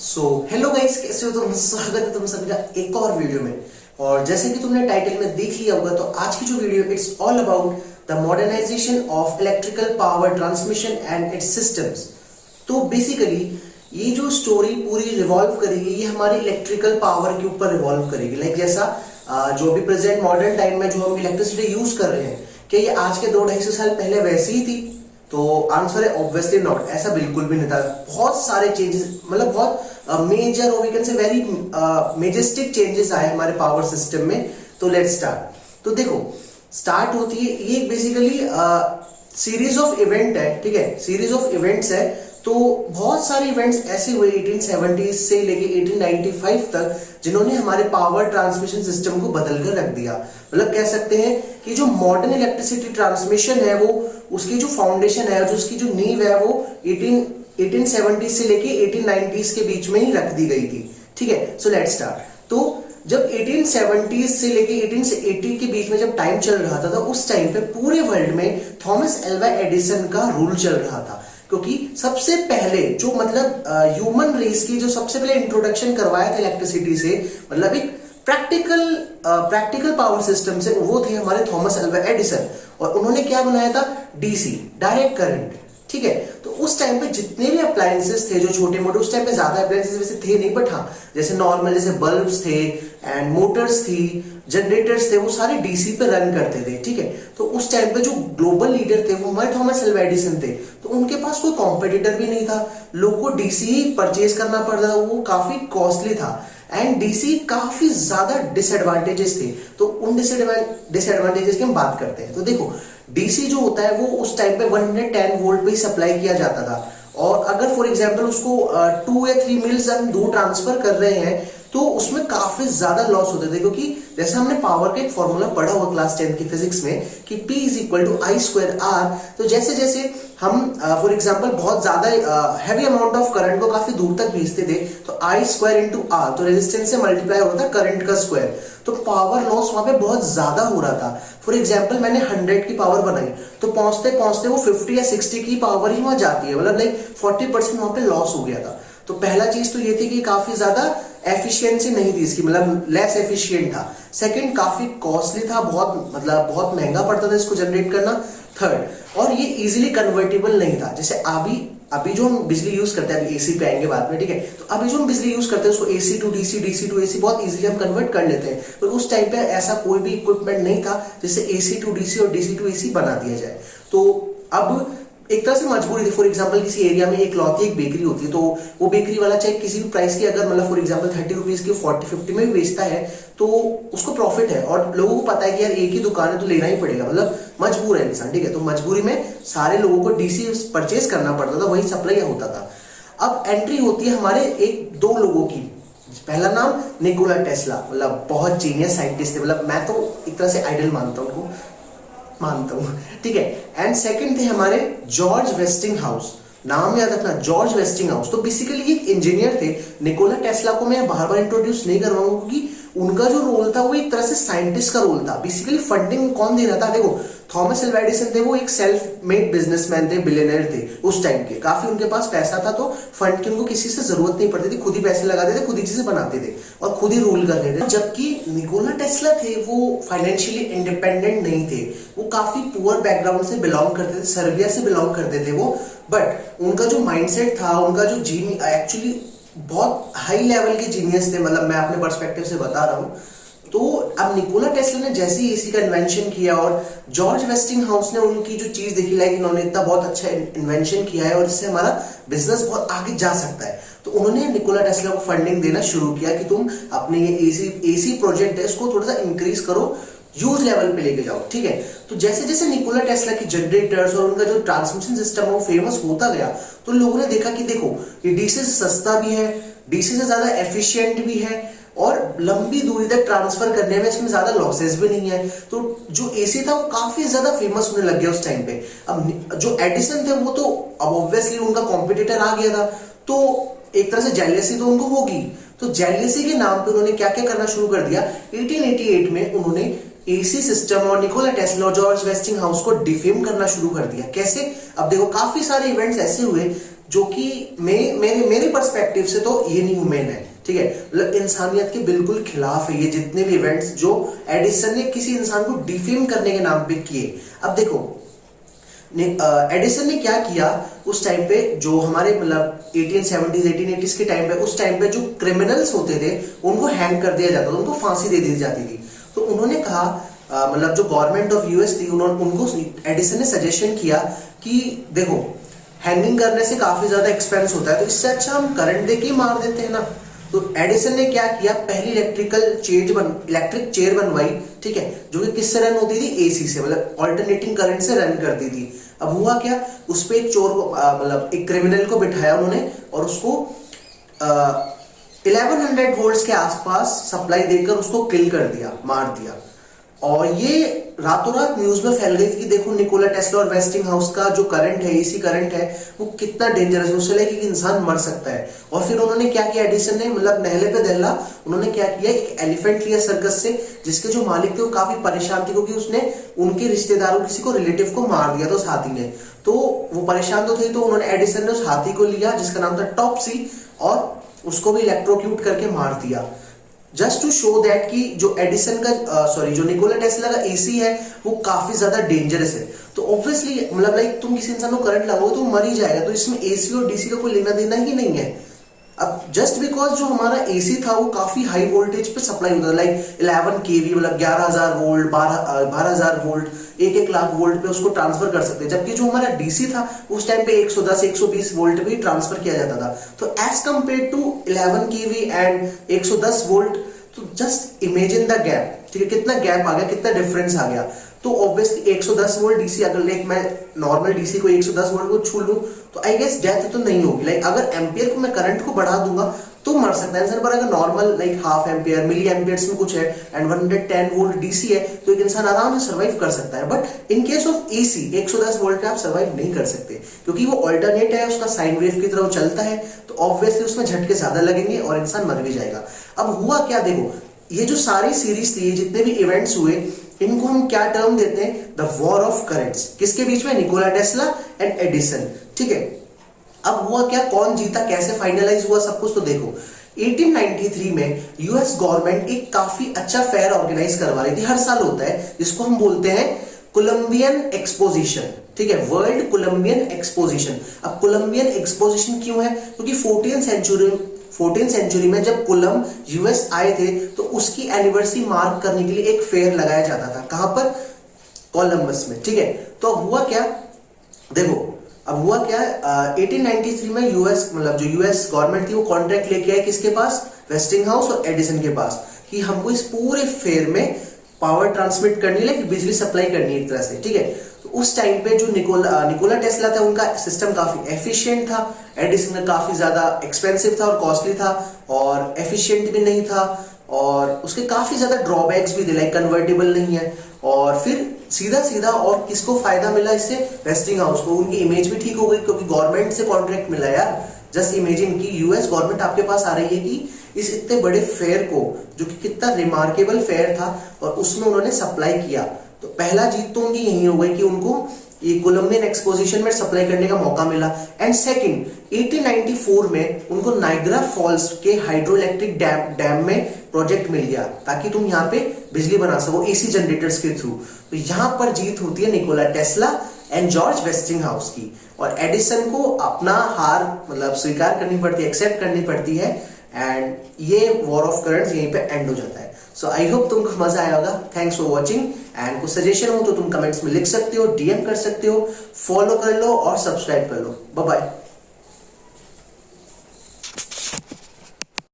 Hello guys, कैसे हो तुम। स्वागत है तुम सभी का एक और वीडियो में। और जैसे कि तुमने टाइटल में देख लिया होगा, तो आज की जो video it's all about the modernisation of electrical power transmission and its systems. तो बेसिकली ये जो स्टोरी पूरी रिवॉल्व करेगी, ये हमारी इलेक्ट्रिकल पावर के ऊपर रिवॉल्व करेगी। लाइक जैसा जो भी प्रेजेंट मॉडर्न टाइम में जो हम इलेक्ट्रिसिटी यूज कर रहे हैं, क्या ये आज के 2-250 साल पहले वैसी ही थी? तो आंसर है ऑब्वियसली नॉट। ऐसा बिल्कुल भी नहीं था। बहुत सारे चेंजेस, मतलब बहुत मेजर और we can say very majestic changes आए हमारे पावर सिस्टम में। तो लेट्स स्टार्ट। तो देखो, स्टार्ट होती है ये बेसिकली सीरीज ऑफ इवेंट है, ठीक है, सीरीज ऑफ इवेंट्स है। तो बहुत सारे इवेंट्स ऐसे हुए 1870 से लेके 1895 तक, जिन्होंने हमारे पावर ट्रांसमिशन सिस्टम को बदल कर रख दिया। मतलब कह सकते हैं कि जो मॉडर्न इलेक्ट्रिसिटी ट्रांसमिशन है, वो उसकी जो फाउंडेशन है, जो उसकी जो नींव है, वो 1870 से लेके 1890s के बीच में ही रख दी गई थी। ठीक है, सो लेट्स स्टार्ट। तो जब 1870 से लेके 1880 के बीच में जब टाइम चल रहा था, तो उस टाइम पे पूरे वर्ल्ड में थॉमस एल्वा एडिसन का रूल चल रहा था। क्योंकि सबसे पहले जो मतलब ह्यूमन रेस की जो सबसे पहले इंट्रोडक्शन करवाया था इलेक्ट्रिसिटी से, मतलब एक प्रैक्टिकल पावर सिस्टम से, वो थे हमारे थॉमस एल्वा एडिसन। और उन्होंने क्या बनाया था? DC, direct current. ठीक है, तो उस टाइम पे जितने भी अप्लायंसेस थे जो छोटे मोटे, उस टाइम पे ज्यादा अप्लायंसेस वैसे थे नहीं, बट हाँ जैसे नॉर्मल जैसे बल्ब्स थे एंड मोटर्स थी, जनरेटर्स थे, वो सारे डीसी पे रन करते थे। ठीक है, तो उस टाइम पे जो ग्लोबल लीडर थे वो हमारे थॉमस एल्वा एडिसन थे। तो उनके पास कोई कॉम्पिटिटर भी नहीं था, लोगों को डीसी ही परचेज करना पड़ता था, वो काफी कॉस्टली था एंड डीसी काफी ज्यादा डिसएडवांटेजेस थे। तो उन डिसएडवांटेजेस की हम बात करते हैं। तो देखो, डीसी जो होता है वो उस टाइम पे 110 वोल्ट पे ही सप्लाई किया जाता था। और अगर फॉर एग्जांपल उसको 2 या 3 मील्स हम दूर ट्रांसफर कर रहे हैं, तो उसमें काफी ज्यादा लॉस होते थे। क्योंकि जैसे हमने पावर का एक फॉर्मूला पढ़ा हुआ क्लास 10 की फिजिक्स में कि P is equal to I square आर। तो जैसे जैसे हम फॉर एग्जांपल बहुत ज्यादा हैवी अमाउंट ऑफ करंट को काफी दूर तक भेजते थे, तो आई स्क्वायर इंटू आर, तो रेजिस्टेंस से मल्टीप्लाई होता था करंट का स्क्वायर। तो पावर लॉस वहां पे बहुत ज्यादा हो रहा था। फॉर एग्जांपल मैंने 100 की पावर बनाई, तो पहुंचते पहुंचते वो 50 या 60 की पावर ही वहां जाती है। मतलब लाइक 40% वहां पे लॉस हो गया था। तो पहला चीज तो ये थी कि काफी ज्यादा एफिशिएंसी नहीं थी इसकी, मतलब लेस एफिशिएंट था। सेकंड, काफी कॉस्टली था, बहुत महंगा पड़ता था इसको जनरेट करना। थर्ड, और ये इजीली कन्वर्टेबल नहीं था। जैसे अभी जो हम बिजली यूज करते हैं, अभी एसी पे आएंगे बाद में, ठीक है, तो अभी जो हम बिजली यूज करते हैं उसको AC to DC, DC to AC बहुत इजीली हम कन्वर्ट कर लेते हैं। तो उस टाइम पे ऐसा कोई भी इक्विपमेंट नहीं था जिससे एसी टू डीसी और डीसी टू एसी बना दिया जाए। तो अब एक तरह से मजबूरी थी। फॉर एग्जांपल किसी एरिया में एक लौती एक बेकरी होती है, तो वो बेकरी वाला चाहे किसी भी प्राइस की, अगर मतलब फॉर एग्जांपल 30 रुपीज की 40-50 में भी बेचता है, तो उसको प्रॉफिट है। और लोगों को पता है कि यार एक ही दुकान है तो लेना ही पड़ेगा, मतलब मजबूर है इंसान। ठीक है, तो मजबूरी में सारे लोगों को डीसी परचेज करना पड़ता था, वही सप्लाई होता था। अब एंट्री होती है हमारे एक दो लोगों की। पहला नाम निकोला टेस्ला, मतलब बहुत जीनियस साइंटिस्ट थे, मतलब मैं तो एक तरह से आइडल मानता हूं। ठीक है, एंड सेकंड थे हमारे जॉर्ज वेस्टिंग हाउस। नाम याद रखना, जॉर्ज वेस्टिंग हाउस। तो बेसिकली एक इंजीनियर थे। निकोला टेस्ला को मैं बार बार इंट्रोड्यूस नहीं करवाऊंगा, क्योंकि उनका जो रोल था वो एक तरह से साइंटिस्ट का रोल था। बेसिकली फंडिंग कौन दे रहा था? देखो, थॉमस एल्वा एडिसन थे, वो एक सेल्फ मेड बिजनेसमैन थे, बिलियनर थे उस टाइम के। काफी उनके पास पैसा था, तो फंड की उनको किसी से जरूरत नहीं पड़ती थी, खुद ही पैसे लगाते थे, खुद ही चीजें बनाते थे और खुद ही रूल करते थे। जबकि निकोला टेस्ला थे, वो फाइनेंशियली इंडिपेंडेंट नहीं थे, वो काफी पुअर बैकग्राउंड से बिलोंग करते थे, सर्बिया से बिलोंग करते थे वो। बट उनका जो माइंडसेट था, उनका जो एक्चुअली बहुत हाई लेवल के जीनियस थे, मतलब मैं अपने पर्सपेक्टिव से बता रहा हूं। तो अब निकोला टेस्ला ने जैसे ही एसी का इन्वेंशन किया और जॉर्ज वेस्टिंग हाउस ने उनकी जो चीज देखी, लाइक इन्होंने इतना बहुत अच्छा इन्वेंशन किया है और इससे हमारा बिजनेस बहुत आगे जा सकता है, तो उन्होंने निकोला टेस्ला को फंडिंग देना शुरू किया कि तुम अपने ये एसी प्रोजेक्ट है इसको थोड़ा सा इंक्रीज करो, यूज लेवल पे लेके जाओ। ठीक है, तो जैसे जैसे निकोला टेस्ला की जनरेटर्स और उनका जो ट्रांसमिशन सिस्टम है वो फेमस होता गया, तो लोगों ने देखा कि देखो ये डीसी से सस्ता भी है, डीसी से ज्यादा एफिशिएंट भी है और लंबी दूरी तक ट्रांसफर करने में इसमें ज्यादा लॉसेस भी नहीं है। तो जो एसी था वो काफी ज्यादा फेमस होने लग गया उस टाइम पे। अब जो एडिसन थे वो तो अब ऑब्वियसली उनका कॉम्पिटिटर आ गया था, तो एक तरह से जेलेसी तो उनको होगी। तो जेलेसी के नाम पे उन्होंने क्या क्या करना शुरू कर दिया। 1888 में उन्होंने एसी सिस्टम और निकोला टेस्ला और जॉर्ज वेस्टिंग हाउस को डिफेम करना शुरू कर दिया। कैसे? अब देखो, काफी सारे इवेंट्स ऐसे हुए जो कि मेरे पर्सपेक्टिव से तो ये नहीं ह्यूमन है, ठीक है, मतलब इंसानियत के बिल्कुल खिलाफ है ये जितने भी इवेंट्स जो एडिसन ने किसी इंसान को डिफेम करने के नाम पे किए। अब देखो एडिसन ने क्या किया उस टाइम पे, जो हमारे मतलब 1870s 1880s के टाइम पे, उस टाइम पे जो क्रिमिनल्स होते थे उनको हैंग कर दिया जाता था, उनको फांसी दे दी जाती थी। तो उन्होंने कहा मतलब जो गवर्नमेंट ऑफ यूएस थी उनको एडिसन ने सजेशन किया कि देखो हैंगिंग करने से काफी ज्यादा एक्सपेंस होता है, तो इससे अच्छा हम करंट देके ही मार देते हैं ना। तो एडिसन ने क्या किया, पहली इलेक्ट्रिक चेयर बनवाई, ठीक है, जो कि किससे रन होती थी, एसी से, मतलब ऑल्टरनेटिंग करंट से रन करती थी। अब हुआ क्या, उस पे एक चोर को मतलब एक क्रिमिनल को बिठाया उन्होंने और उसको 1100 वोल्ट्स के आसपास सप्लाई देकर उसको किल कर दिया, मार दिया। और ये रातों रात न्यूज में फैल गई थी कि देखो निकोला टेस्ला और वेस्टिंग हाउस का जो करंट है, एसी करंट है, वो कितना डेंजरस है, उससे लेके कि इंसान मर सकता है। और फिर उन्होंने क्या किया, एडिसन ने मतलब नहले पे दहला, उन्होंने क्या किया, एक एलिफेंट लिया सर्कस से, जिसके जो मालिक थे वो काफी परेशान थे क्योंकि उसने उनके रिश्तेदारों किसी को रिलेटिव को मार दिया था उस हाथी ने। तो वो परेशान तो थे, तो उन्होंने एडिसन ने उस हाथी को लिया जिसका नाम था टॉपसी, और उसको भी इलेक्ट्रोक्यूट करके मार दिया, जस्ट टू शो दैट कि जो एडिसन का जो निकोला टेस्ला का एसी है वो काफी ज्यादा डेंजरस है। तो ऑब्वियसली मतलब लाइक तुम किसी इंसान को करंट लगाओगे तो वो मर ही जाएगा, तो इसमें एसी और डीसी का कोई लेना देना ही नहीं है। अब जस्ट बिकॉज जो हमारा एसी था वो काफी हाई वोल्टेज पे सप्लाई होता था, लाइक 11 केवी, मतलब 11,000 वोल्ट, 12,000 वोल्ट, 1 लाख वोल्ट पे उसको ट्रांसफर कर सकते हैं, जबकि जो हमारा डीसी था उस टाइम पे 110 120 वोल्ट पे ट्रांसफर किया जाता था। तो as compare to 11 KV and 110 volt, तो जस्ट इमेजिन द गैप, ठीक है, कितना गैप आ गया, कितना डिफरेंस आ गया। तो ऑब्वियसली 110 वोल्ट डीसी, अगर लाइक मैं नॉर्मल डीसी को 110 वोल्ट को छू लूं तो आई गेस डेथ तो नहीं होगी। लाइक अगर एम्पियर को मैं करंट को बढ़ा दूंगा तो मर सकता है इंसान, पर अगर नॉर्मल लाइक हाफ एम्पियर, मिली एम्पियर्स में कुछ है एंड 110 वोल्ट डीसी है तो एक इंसान आराम से सर्वाइव कर सकता है। But in case of AC 110 volt पे आप सर्वाइव नहीं कर सकते क्योंकि वो ऑल्टरनेट है, उसका साइन वेव की तरह चलता है, तो ऑब्वियसली उसमें झटके ज्यादा लगेंगे और इंसान मर भी जाएगा। अब हुआ क्या, देखो ये जो सारी सीरीज थी, जितने भी इवेंट्स हुए, इनको हम क्या टर्म देते हैं, द वॉर ऑफ करंट्स, किसके बीच में, निकोला टेस्ला एंड एडिसन, ठीक है। अब हुआ क्या, कौन जीता, कैसे फाइनलाइज हुआ, सब कुछ तो देखो। 1893 में यूएस गवर्नमेंट एक काफी अच्छा फेयर ऑर्गेनाइज करवा रही थी, हर साल होता है, जिसको हम बोलते हैं कोलंबियन एक्सपोजिशन, ठीक है, वर्ल्ड कोलंबियन एक्सपोजिशन। अब कोलंबियन एक्सपोजिशन क्यों है, क्योंकि 14th सेंचुरी में जब कोलंब यूएस आए थे तो उसकी एनिवर्सरी मार्क करने के लिए एक फेयर लगाया जाता था, कहां पर, कोलंबस में, ठीक है। तो अब हुआ क्या, देखो अब हुआ क्या, 1893 में यूएस मतलब जो यूएस गवर्नमेंट थी वो कॉन्ट्रैक्ट लेके आई किसके पास, वेस्टिंग हाउस और एडिसन के पास, कि हमको इस पूरे फेयर में पावर ट्रांसमिट करनी है, लाइक बिजली सप्लाई करनी है एक तरह से, ठीक है। तो उस टाइम पे जो निकोला टेस्ला था उनका सिस्टम काफी एफिशिएंट था, एडिसन का काफी ज्यादा एक्सपेंसिव था और कॉस्टली था और एफिशिएंट भी नहीं था, और उसके काफी ज्यादा ड्रॉबैक्स भी थे, लाइक कन्वर्टेबल नहीं है। और फिर सीधा और किसको फायदा मिला इससे, वेस्टिंग हाउस को, उनकी इमेज भी ठीक हो गई क्योंकि गवर्नमेंट से कॉन्ट्रैक्ट मिला यार। जस्ट इमेजिन कि यूएस गवर्नमेंट आपके पास आ रही है कि इस इतने बड़े फेयर को, जो कि कितना रिमार्केबल फेयर था, और उसमें उन्होंने सप्लाई किया, तो पहला जीत तो उनकी यही हो गई कि उनको ये कोलंबियन एक्सपोजिशन में सप्लाई करने का मौका मिला। एंड सेकंड, 1894 में उनको नाइग्रा फॉल्स के हाइड्रो इलेक्ट्रिक डैम में प्रोजेक्ट मिल गया ताकि तुम यहाँ पे बिजली बना सको एसी जनरेटर्स के थ्रू। तो यहाँ पर जीत होती है Nikola Tesla and George wasting house की, और एडिसन को अपना हार मतलब स्वीकार करनी पड़ती है, एक्सेप्ट करनी पड़ती है, एंड ये वॉर ऑफ करंट्स यहीं पे एंड हो जाता है। सो आई होप तुमको मजा आया होगा। थैंक्स फॉर वॉचिंग, एंड कुछ सजेशन हो तो तुम कमेंट्स में लिख सकते हो, डीएम कर सकते हो, फॉलो कर लो और सब्सक्राइब कर लो। Bye bye.